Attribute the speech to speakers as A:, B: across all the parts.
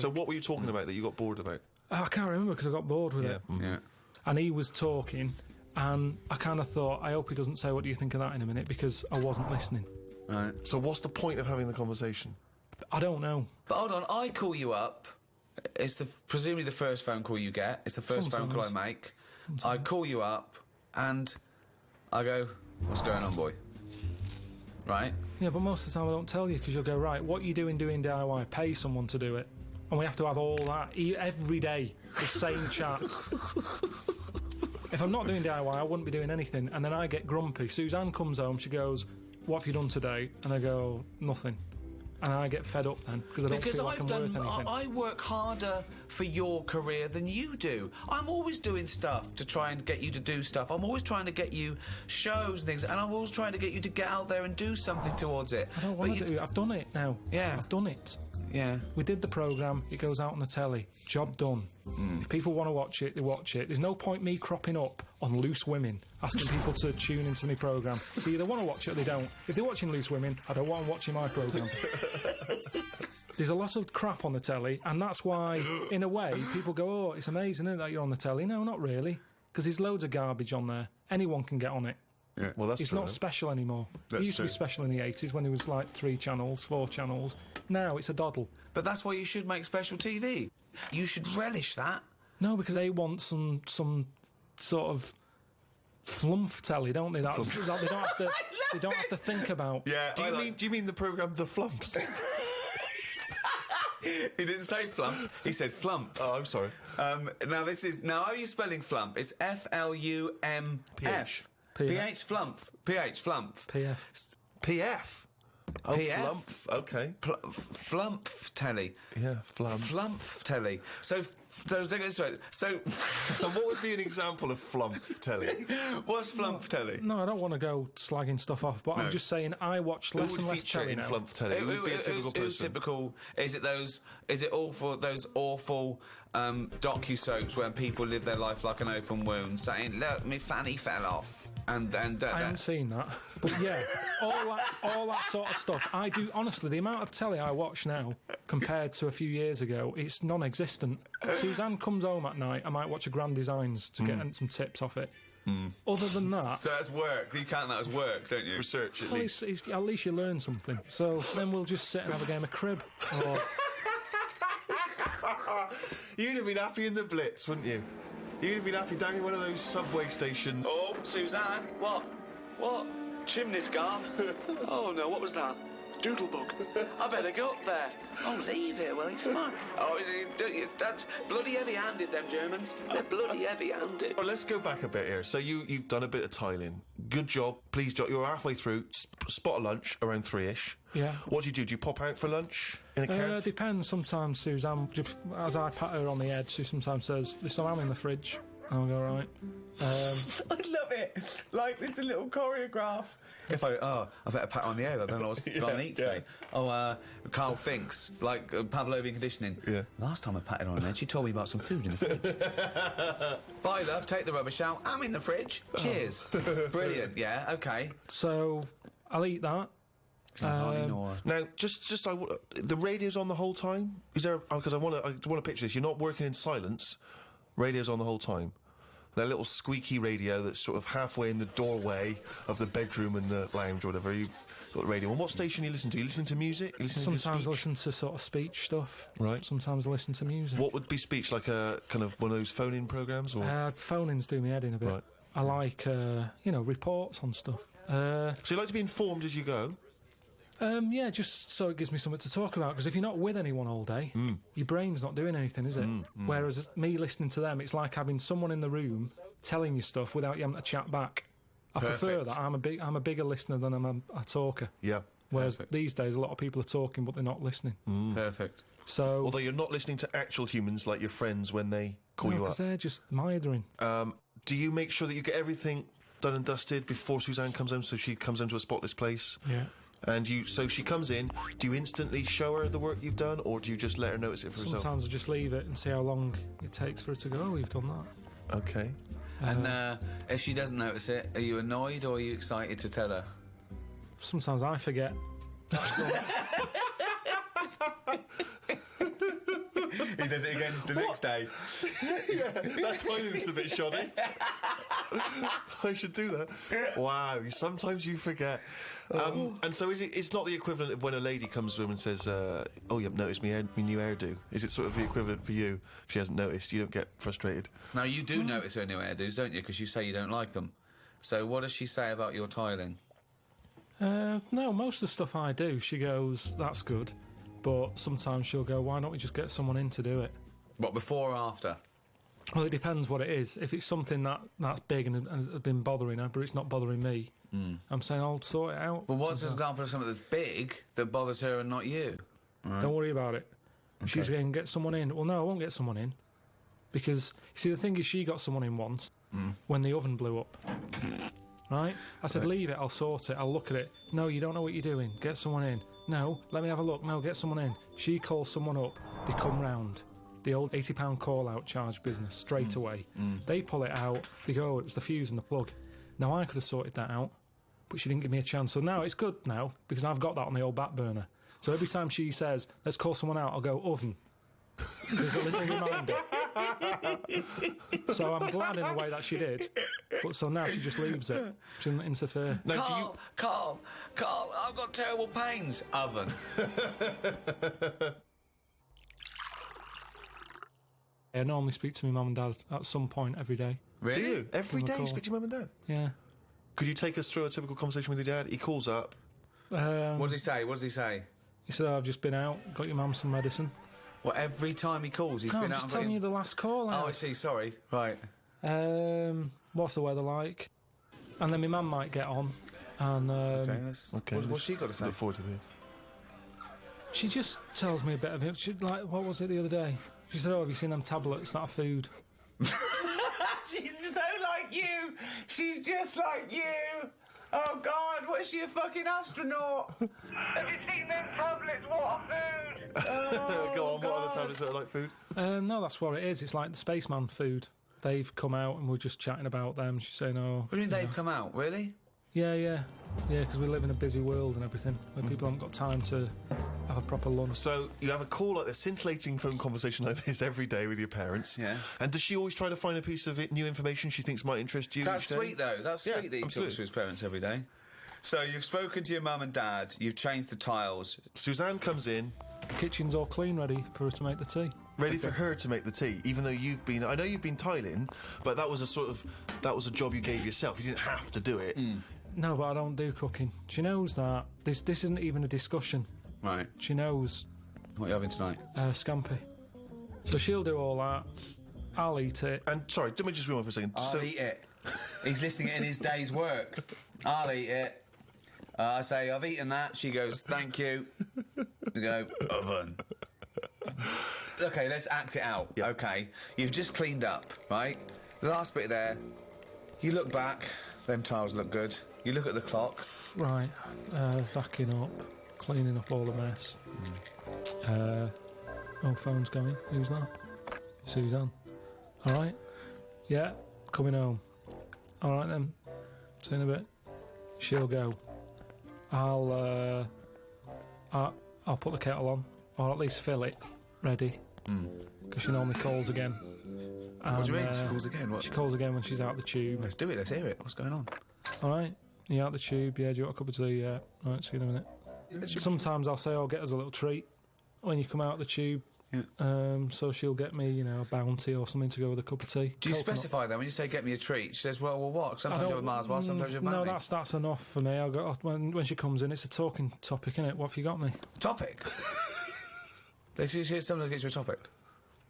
A: So what were you talking about that you got bored about?
B: I can't remember because I got bored with it.
C: Yeah.
B: And he was talking, and I kind of thought, I hope he doesn't say, what do you think of that in a minute, because I wasn't listening.
C: Right.
A: So what's the point of having the conversation?
B: I don't know.
C: But hold on, I call you up. It's presumably the first phone call you get. It's the first phone call I make. I call you up, and I go, what's going on, boy? Right?
B: Yeah, but most of the time I don't tell you, because you'll go, right, what are you doing DIY? Pay someone to do it. And we have to have all that every day, the same chat. If I'm not doing DIY, I wouldn't be doing anything. And then I get grumpy. Suzanne comes home, she goes, what have you done today? And I go, nothing. And I get fed up then, because I don't feel like I'm worth anything.
C: I work harder for your career than you do. I'm always doing stuff to try and get you to do stuff. I'm always trying to get you shows and things, and I'm always trying to get you to get out there and do something towards it.
B: I don't want to do it. I've done it now.
C: Yeah.
B: I've done it.
C: Yeah.
B: We did the programme, it goes out on the telly. Job done. If people want to watch it, they watch it. There's no point me cropping up on Loose Women, asking people to tune into my programme. They either want to watch it or they don't. If they're watching Loose Women, I don't want them watching my programme. There's a lot of crap on the telly, and that's why, in a way, people go, oh, it's amazing, isn't it, that you're on the telly? No, not really, because there's loads of garbage on there. Anyone can get on it.
A: Yeah, well, that's
B: It's
A: true.
B: not special anymore.
A: That's
B: It used to be
A: true.
B: special in the 80s when there was like 3 channels, 4 channels. Now it's a doddle.
C: But that's why you should make special TV. You should relish that.
B: No, because they want some sort of flumph telly, don't they? That's they don't have to. They don't have to think about.
C: Yeah.
A: Do you mean the programme The Flumps?
C: He didn't say flump. He said flump.
A: Oh, I'm sorry.
C: Now how are you spelling flump? It's FLUMF.
A: PH.
C: PH flump. PH flump.
B: PF.
A: PF. Oh,
C: PF?
A: Flump. Okay.
C: Flump telly.
A: Yeah, Flump.
C: Flump telly. So
A: And what would be an example of Flump telly?
C: what's flump telly?
B: No, I don't want to go slagging stuff off, but I'm just saying I watch
A: Who
B: less
A: would
B: and less
A: feature
B: telly
A: in
B: now.
A: Flump telly? Who would be a typical
C: Who's
A: person?
C: typical? Is it all for those awful docu-soaps where people live their life like an open wound, saying, look, me fanny fell off. And
B: I haven't seen that, but yeah, all that sort of stuff. I do honestly. The amount of telly I watch now compared to a few years ago, it's non-existent. Suzanne comes home at night. I might watch a Grand Designs to get some tips off it. Other than that,
C: So that's work. You count that as work, don't you?
A: Research, at
B: well,
A: least.
B: at least you learn something. So then we'll just sit and have a game of crib. Or,
A: You'd have been happy in the Blitz, wouldn't you? You'd have been happy down in one of those subway stations.
C: Oh, Suzanne, what? What? Chimney scar? Oh no, what was that? Doodlebug. I better go up there. Oh, leave it, will you? Smart. Oh, that's bloody heavy-handed, them Germans. They're bloody heavy-handed.
A: Well, let's go back a bit here. So you've done a bit of tiling. Good job. Please, job. You're halfway through. Spot a lunch around 3ish.
B: Yeah.
A: What do you do? Do you pop out for lunch in a cab?
B: depends. Sometimes Suzanne, as I pat her on the head, she sometimes says, "There's some ham in the fridge." And I'll go, right.
C: I love it. Like, it's a little choreograph. If I better pat her on the head. I don't know what's going to eat today. Karl thinks, like Pavlovian conditioning.
A: Yeah.
C: Last time I patted her on the head, she told me about some food in the fridge. Bye, love. Take the rubbish out. I'm in the fridge. Cheers. Brilliant. Yeah. Okay.
B: So I'll eat that.
A: Now, just the radio's on the whole time. Is there? Because I want to picture this. You're not working in silence. Radio's on the whole time. That little squeaky radio that's sort of halfway in the doorway of the bedroom and the lounge or whatever. You've got the radio. And what station do you listen to? You listen to music? You listen
B: Sometimes I
A: to
B: listen to sort of speech stuff.
A: Right.
B: Sometimes I listen to music.
A: What would be speech? Like a kind of one of those phone-in programmes? Or
B: Phone-ins do me head in a bit.
A: Right.
B: I like, reports on stuff.
A: So you like to be informed as you go?
B: Yeah, just so it gives me something to talk about, because if you're not with anyone all day, your brain's not doing anything, is it? Whereas me listening to them, it's like having someone in the room telling you stuff without you having to chat back. I prefer that. I'm a bigger listener than I'm a talker.
A: Yeah.
B: Whereas these days, a lot of people are talking, but they're not listening.
C: Perfect.
B: So,
A: Although you're not listening to actual humans like your friends when they call you up.
B: because they're just mithering.
A: Do you make sure that you get everything done and dusted before Suzanne comes home, so she comes home to a spotless place?
B: Yeah.
A: And so she comes in, do you instantly show her the work you've done, or do you just let her notice it for herself?
B: Sometimes I just leave it and see how long it takes for her to go, oh, you've done that.
A: Okay.
C: And if she doesn't notice it, are you annoyed or are you excited to tell her?
B: Sometimes I forget.
C: He does it again the next day.
A: Yeah, that timing's a bit shoddy. I should do that. Wow, sometimes you forget. And so it's not the equivalent of when a lady comes to him and says, oh, you haven't noticed my new hairdo. Is it sort of the equivalent for you? If she hasn't noticed, you don't get frustrated?
C: Now, you do notice her new hairdos, don't you? Because you say you don't like them. So what does she say about your tiling?
B: No, most of the stuff I do, she goes, that's good. But sometimes she'll go, why don't we just get someone in to do it?
C: What, before or after?
B: Well, it depends what it is. If it's something that's big and has been bothering her, but it's not bothering me, I'm saying I'll sort it out.
C: Well, what's an example of something that's big that bothers her and not you? Right.
B: Don't worry about it. She's going to get someone in. Well, no, I won't get someone in. Because, you see, the thing is, she got someone in once when the oven blew up. Right? I said, leave it, I'll sort it, I'll look at it. No, you don't know what you're doing. Get someone in. No, let me have a look. No, get someone in. She calls someone up. They come round. The old £80 call-out charge business, straight away. They pull it out. They go, oh, it was the fuse and the plug. Now, I could have sorted that out, but she didn't give me a chance. So now it's good now, because I've got that on the old back burner. So every time she says, let's call someone out, I'll go, oven. There's a little reminder. So I'm glad in a way that she did. But so now she just leaves it. She doesn't interfere.
C: No, Carl, I've got terrible pains. Oven.
B: I normally speak to my mum and dad at some point every day.
C: Really?
A: Do you? Every day you
B: call.
A: speak to your mum and dad?
B: Yeah.
A: Could you take us through a typical conversation with your dad? He calls up.
C: What does he say? What does he say?
B: He said, I've just been out, got your mum some medicine.
C: Well, every time he calls, he's
B: No,
C: been
B: I'm
C: out.
B: just telling you the last call out.
C: Oh, I see. Sorry. Right.
B: What's the weather like? And then my mum might get on. And
A: Okay.
C: What's she got to say?
A: Look forward to this.
B: she just tells me a bit of it. She, like, what was it the other day? She said, oh, have you seen them tablets? That are food.
C: She's so like you. She's just like you. Oh, God, what is she, a fucking astronaut? Have you seen them tablets? What are food? Oh,
A: Go on, what are the
C: God.
A: tablets that are like food?
B: No, that's what it is. It's like the spaceman food. They've come out and we're just chatting about them. She's saying, oh...
C: What do you mean they've come out? Really?
B: Yeah, because we live in a busy world and everything, where people haven't got time to have a proper lunch.
A: So you have a call like this, scintillating phone conversation like this every day with your parents.
C: Yeah.
A: And does she always try to find a piece of new information she thinks might interest you?
C: That's
A: each day?
C: sweet, though. That's
A: Yeah,
C: sweet that he
A: absolutely.
C: talks to his parents every day. So you've spoken to your mum and dad, you've changed the tiles.
A: Suzanne comes in,
B: The kitchen's all clean, ready for her to make the tea.
A: ready for her to make the tea, even though I know you've been tiling, but that was a job you gave yourself. You didn't have to do it.
B: No, but I don't do cooking. She knows that. This isn't even a discussion.
C: Right.
B: She knows.
C: What are you having tonight?
B: Scampi. So she'll do all that. I'll eat it.
A: And sorry, let me just rewind for a second.
C: I'll eat it. He's listing it in his day's work. I'll eat it. I say, I've eaten that. She goes, thank you. I go, oven. Okay, let's act it out.
A: Yep.
C: Okay, you've just cleaned up, right? The last bit there. You look back. Them tiles look good. You look at the clock.
B: Right. Vacuuming up. Cleaning up all the mess. Phone's going. Who's that? Suzanne. All right. Yeah, coming home. All right then. See you in a bit. She'll go. I'll put the kettle on, or at least fill it, ready. Because she normally calls again.
C: What do you mean? She calls again? What?
B: She calls again when she's out the tube.
C: Let's do it. Let's hear it. What's going on?
B: All right. You out the tube? Yeah. Do you want a cup of tea? Yeah. All right. See you in a minute. Sometimes I'll say, "Oh, get us a little treat when you come out the tube."
C: Yeah.
B: So she'll get me, a bounty or something to go with a cup of tea.
C: Do you
B: Coconut.
C: specify that when you say get me a treat? She says, well, what? Sometimes you have a Mars bar, sometimes you have a
B: No,
C: bounty.
B: that's enough for me. When she comes in, it's a talking topic, innit? What have you got me?
C: Topic? She sometimes gets you a topic.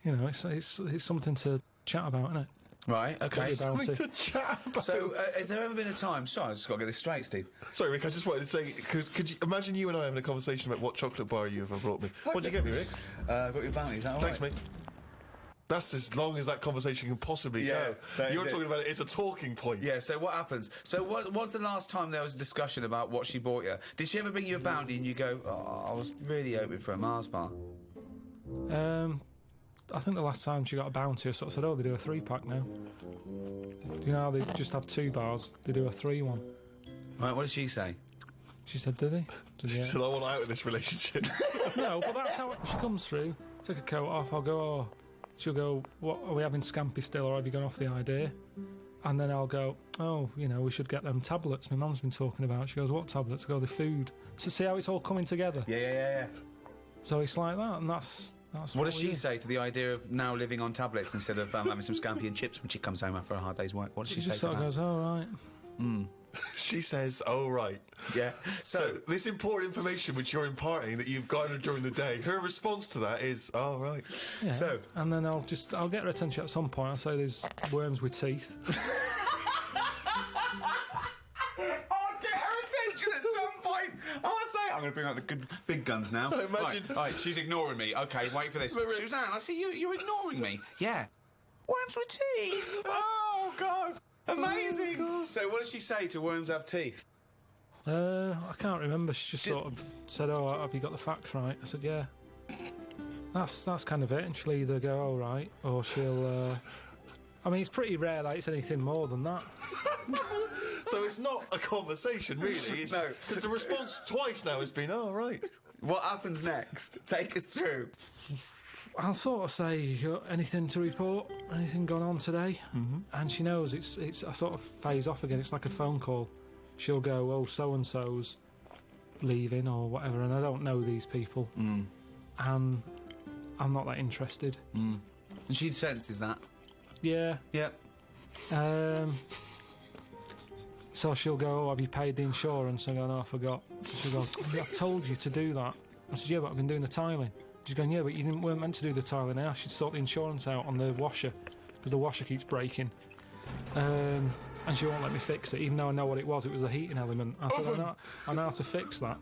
B: It's something to chat about, innit?
C: Right, okay.
B: Got your bounty.
A: To chat about.
C: So, has there ever been a time... Sorry, I just got to get this straight, Steve.
A: Sorry, Rick, I just wanted to say, could you imagine you and I having a conversation about what chocolate bar you ever brought me? What'd you get me, Rick?
C: Got your bounty, is that all
A: Thanks,
C: right?
A: mate. That's as long as that conversation can possibly
C: Yeah,
A: go.
C: that is
A: You're
C: it.
A: talking about it's a talking point.
C: Yeah, so what happens? So what was the last time there was a discussion about what she bought you? Did she ever bring you a bounty and you go, oh, I was really hoping for a Mars bar?
B: I think the last time she got a bounty, I sort of said, oh, they do a 3-pack now. Do you know how they just have 2 bars? They do a 3 one.
C: Right, what did she say?
B: She said, did they?
A: She said, I want out of this relationship.
B: No, but that's how she comes through. take a coat off. I'll go, oh. She'll go, what, are we having scampi still, or have you gone off the idea? And then I'll go, oh, you know, we should get them tablets my mum's been talking about. She goes, what tablets? I go, the food. So see how it's all coming together?
D: Yeah.
B: So it's like that, and that's
D: what does she say to the idea of now living on tablets instead of having some scampi and chips when she comes home after a hard day's work? What does she say
B: just
D: to
B: sort
D: that?
B: of goes, oh, right.
A: She says, oh, right.
D: Yeah.
A: So this important information which you're imparting that you've gotten during the day, her response to that is, oh, right.
B: Yeah.
D: So-
B: and then I'll get her attention at some point. I'll say there's worms with teeth.
D: I'll get her attention at some point. I'll say, I'm going to bring out the good big guns now.
A: Imagine-
D: Right, she's ignoring me. Okay, wait for this. Suzanne, I see you're ignoring me. Yeah. Worms with teeth. Oh, God. Amazing.
A: Oh, God.
D: So what does she say to worms have teeth?
B: I can't remember. She just sort of said, oh, have you got the facts right? I said, yeah. That's kind of it. And she'll either go, oh, right, or she'll... I mean, it's pretty rare that it's anything more than that.
A: So it's not a conversation, really.
D: No.
A: Because the response twice now has been, oh, right.
D: What happens next? Take us through.
B: I'll sort of say, you got anything to report? Anything gone on today? Mm-hmm. And she knows it's. I sort of phase off again. It's like a phone call. She'll go, oh, so-and-so's leaving or whatever, and I don't know these people. And I'm not that interested.
D: And she senses that.
B: Yeah.
D: Yep.
B: So she'll go, oh, have you paid the insurance? I go, no, I forgot. She'll go, I told you to do that. I said, yeah, but I've been doing the tiling. She's going, yeah, but you weren't meant to do the tiling. I asked you to sort the insurance out on the washer because the washer keeps breaking. And she won't let me fix it, even though I know what it was. It was the heating element. I said, I know how to fix that.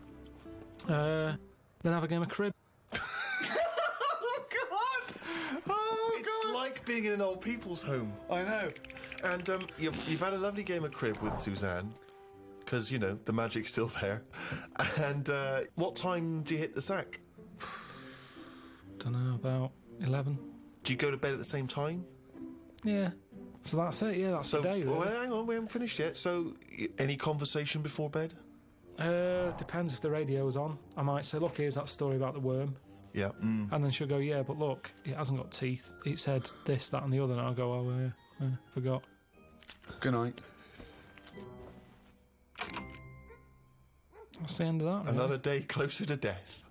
B: Then have a game of crib.
D: Oh, God! Oh,
A: It's like being in an old people's home.
D: I know.
A: And you've had a lovely game of crib with Suzanne, because, you know, the magic's still there. And what time do you hit the sack?
B: Don't know, about 11.
A: Do you go to bed at the same time?
B: Yeah. So that's it, yeah, that's the day, really.
A: Well, hang on, we haven't finished yet. So, any conversation before bed?
B: Depends if the radio's on. I might say, look, here's that story about the worm.
A: Yeah.
B: And then she'll go, yeah, but look, it hasn't got teeth. It said this, that and the other. And I'll go, oh, yeah, forgot.
D: Good night.
B: That's the end of that, really.
A: Another day closer to death.